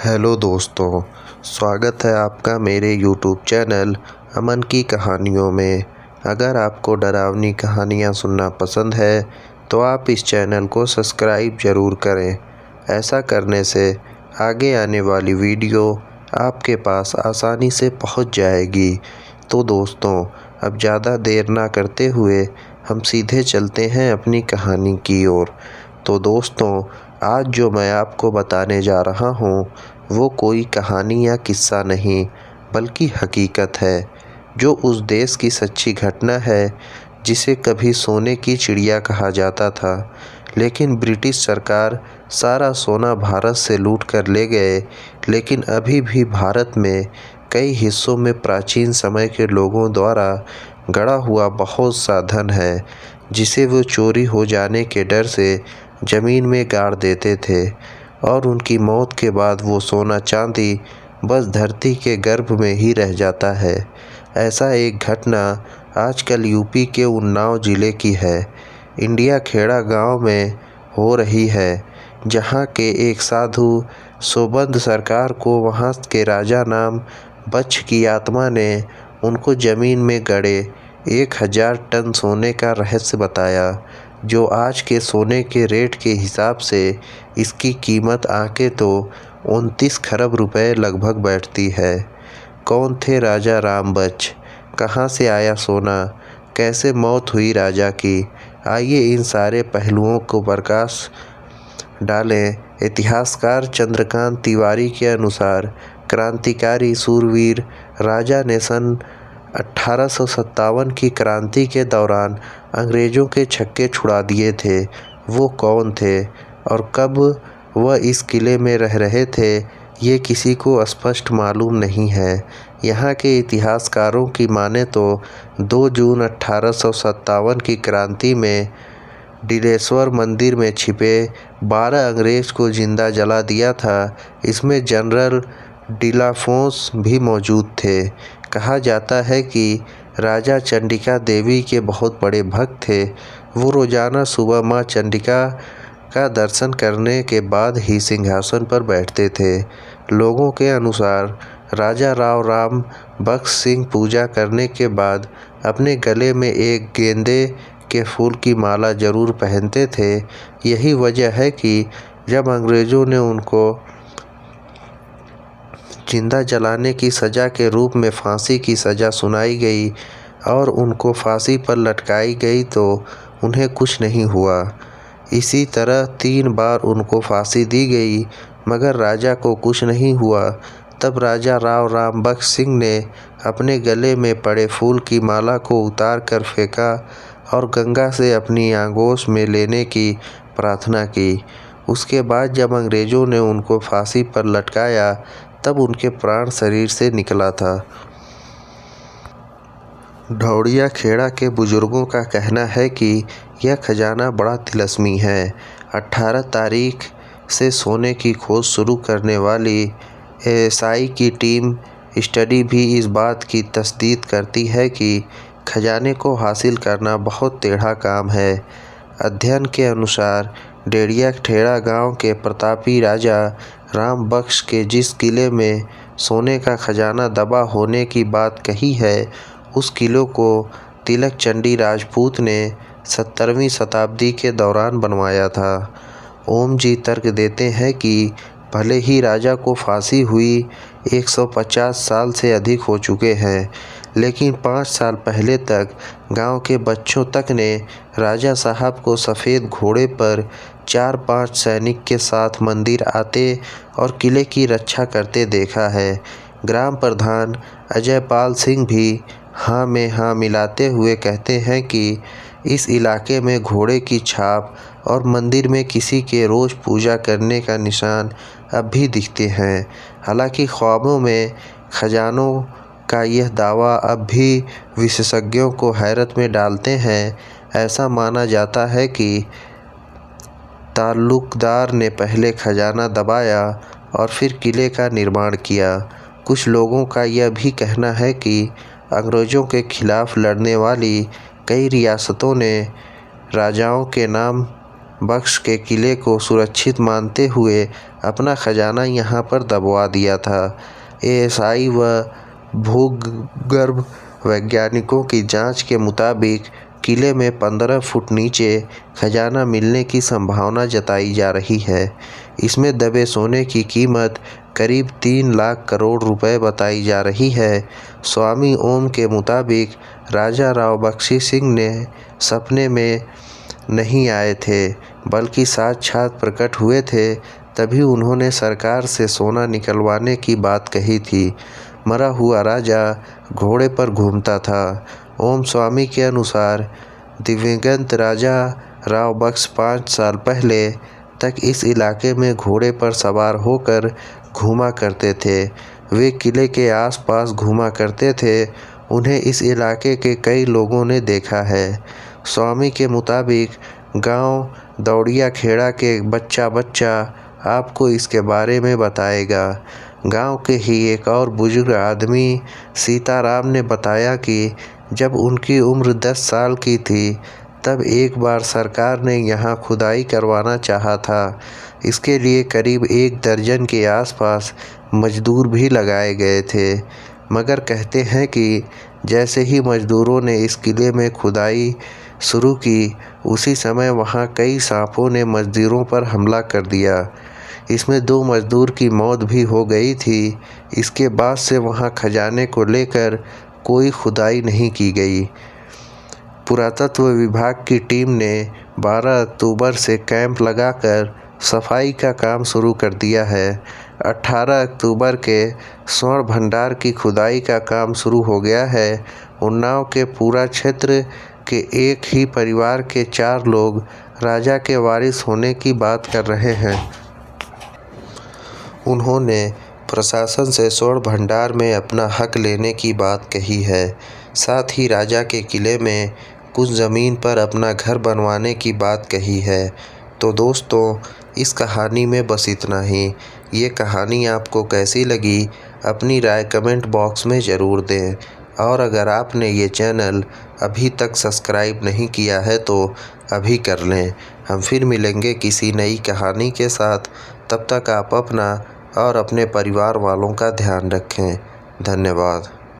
Hello दोस्तों, स्वागत है आपका मेरे यूट्यूब चैनल अमन की कहानियों में। अगर आपको डरावनी कहानियाँ सुनना पसंद है तो आप इस चैनल को सब्सक्राइब ज़रूर करें। ऐसा करने से आगे आने वाली वीडियो आपके पास आसानी से पहुंच जाएगी। तो दोस्तों, अब ज़्यादा देर ना करते हुए हम सीधे चलते हैं अपनी कहानी की ओर। तो दोस्तों, आज जो मैं आपको बताने जा रहा हूँ वो कोई कहानी या किस्सा नहीं बल्कि हकीकत है, जो उस देश की सच्ची घटना है जिसे कभी सोने की चिड़िया कहा जाता था। लेकिन ब्रिटिश सरकार सारा सोना भारत से लूट कर ले गए। लेकिन अभी भी भारत में कई हिस्सों में प्राचीन समय के लोगों द्वारा गड़ा हुआ बहुत सा धन है, जिसे वो चोरी हो जाने के डर से ज़मीन में गाड़ देते थे और उनकी मौत के बाद वो सोना चांदी बस धरती के गर्भ में ही रह जाता है। ऐसा एक घटना आजकल यूपी के उन्नाव ज़िले की है, इंडिया खेड़ा गांव में हो रही है, जहां के एक साधु सोबंद सरकार को वहां के राजा नाम बच्छ की आत्मा ने उनको ज़मीन में गड़े 1000 टन सोने का रहस्य बताया, जो आज के सोने के रेट के हिसाब से इसकी कीमत आके तो 29 खरब रुपए लगभग बैठती है। कौन थे राजा राम बच्छ? कहाँ से आया सोना? कैसे मौत हुई राजा की? आइए इन सारे पहलुओं को प्रकाश डालें। इतिहासकार चंद्रकांत तिवारी के अनुसार क्रांतिकारी सूरवीर राजा ने सन 1857 की क्रांति के दौरान अंग्रेज़ों के छक्के छुड़ा दिए थे। वो कौन थे और कब वह इस किले में रह रहे थे, ये किसी को स्पष्ट मालूम नहीं है। यहाँ के इतिहासकारों की माने तो 2 जून 1857 की क्रांति में डिलेश्वर मंदिर में छिपे 12 अंग्रेज़ को जिंदा जला दिया था। इसमें जनरल डिलाफोंस भी मौजूद थे। कहा जाता है कि राजा चंडिका देवी के बहुत बड़े भक्त थे। वो रोज़ाना सुबह माँ चंडिका का दर्शन करने के बाद ही सिंहासन पर बैठते थे। लोगों के अनुसार राजा राम बख्श सिंह पूजा करने के बाद अपने गले में एक गेंदे के फूल की माला जरूर पहनते थे। यही वजह है कि जब अंग्रेज़ों ने उनको जिंदा जलाने की सज़ा के रूप में फांसी की सज़ा सुनाई गई और उनको फांसी पर लटकाई गई तो उन्हें कुछ नहीं हुआ। इसी तरह 3 बार उनको फांसी दी गई मगर राजा को कुछ नहीं हुआ। तब राजा राम बख्श सिंह ने अपने गले में पड़े फूल की माला को उतार कर फेंका और गंगा से अपनी आगोश में लेने की प्रार्थना की। उसके बाद जब अंग्रेज़ों ने उनको फांसी पर लटकाया तब उनके प्राण शरीर से निकला था। ढौड़िया खेड़ा के बुजुर्गों का कहना है कि यह खजाना बड़ा तिलस्मी है। 18 तारीख से सोने की खोज शुरू करने वाली एएसआई की टीम स्टडी भी इस बात की तस्दीक करती है कि खजाने को हासिल करना बहुत टेढ़ा काम है। अध्ययन के अनुसार डेड़िया ठेड़ा गांव के प्रतापी राजा राम बख्श के जिस किले में सोने का खजाना दबा होने की बात कही है, उस किले को तिलक चंडी राजपूत ने 17वीं शताब्दी के दौरान बनवाया था। ओम जी तर्क देते हैं कि भले ही राजा को फांसी हुई 150 साल से अधिक हो चुके हैं, लेकिन 5 साल पहले तक गांव के बच्चों तक ने राजा साहब को सफ़ेद घोड़े पर 4-5 सैनिक के साथ मंदिर आते और किले की रक्षा करते देखा है। ग्राम प्रधान अजय पाल सिंह भी हाँ में हाँ मिलाते हुए कहते हैं कि इस इलाके में घोड़े की छाप और मंदिर में किसी के रोज़ पूजा करने का निशान अब भी दिखते हैं। हालांकि ख्वाबों में खजानों का यह दावा अब भी विशेषज्ञों को हैरत में डालते हैं। ऐसा माना जाता है कि ताल्लुकदार ने पहले खजाना दबाया और फिर किले का निर्माण किया। कुछ लोगों का यह भी कहना है कि अंग्रेज़ों के खिलाफ लड़ने वाली कई रियासतों ने राजाओं के नाम बख्श के किले को सुरक्षित मानते हुए अपना खजाना यहाँ पर दबवा दिया था। एएसआई व भूगर्भ वैज्ञानिकों की जांच के मुताबिक किले में 15 फुट नीचे खजाना मिलने की संभावना जताई जा रही है। इसमें दबे सोने की कीमत करीब 3 लाख करोड़ रुपए बताई जा रही है। स्वामी ओम के मुताबिक राजा राव बख्शी सिंह ने सपने में नहीं आए थे, बल्कि साक्षात प्रकट हुए थे। तभी उन्होंने सरकार से सोना निकलवाने की बात कही थी। मरा हुआ राजा घोड़े पर घूमता था। ओम स्वामी के अनुसार दिवंगत राजा राव बख्श 5 साल पहले तक इस इलाके में घोड़े पर सवार होकर घूमा करते थे। वे किले के आसपास घूमा करते थे। उन्हें इस इलाके के कई लोगों ने देखा है। स्वामी के मुताबिक गांव दौड़िया खेड़ा के बच्चा आपको इसके बारे में बताएगा। गांव के ही एक और बुजुर्ग आदमी सीताराम ने बताया कि जब उनकी उम्र 10 साल की थी तब एक बार सरकार ने यहाँ खुदाई करवाना चाहा था। इसके लिए करीब 1 दर्जन के आसपास मजदूर भी लगाए गए थे, मगर कहते हैं कि जैसे ही मजदूरों ने इस किले में खुदाई शुरू की, उसी समय वहाँ कई सांपों ने मजदूरों पर हमला कर दिया। इसमें 2 मजदूर की मौत भी हो गई थी। इसके बाद से वहाँ खजाने को लेकर कोई खुदाई नहीं की गई। पुरातत्व विभाग की टीम ने 12 अक्टूबर से कैंप लगाकर सफाई का काम शुरू कर दिया है। 18 अक्टूबर के स्वर्ण भंडार की खुदाई का काम शुरू हो गया है। उन्नाव के पूरा क्षेत्र के एक ही परिवार के 4 लोग राजा के वारिस होने की बात कर रहे हैं। उन्होंने प्रशासन से स्वर्ण भंडार में अपना हक लेने की बात कही है। साथ ही राजा के किले में कुछ ज़मीन पर अपना घर बनवाने की बात कही है। तो दोस्तों, इस कहानी में बस इतना ही। ये कहानी आपको कैसी लगी, अपनी राय कमेंट बॉक्स में ज़रूर दें। और अगर आपने ये चैनल अभी तक सब्सक्राइब नहीं किया है तो अभी कर लें। हम फिर मिलेंगे किसी नई कहानी के साथ। तब तक आप अपना और अपने परिवार वालों का ध्यान रखें। धन्यवाद।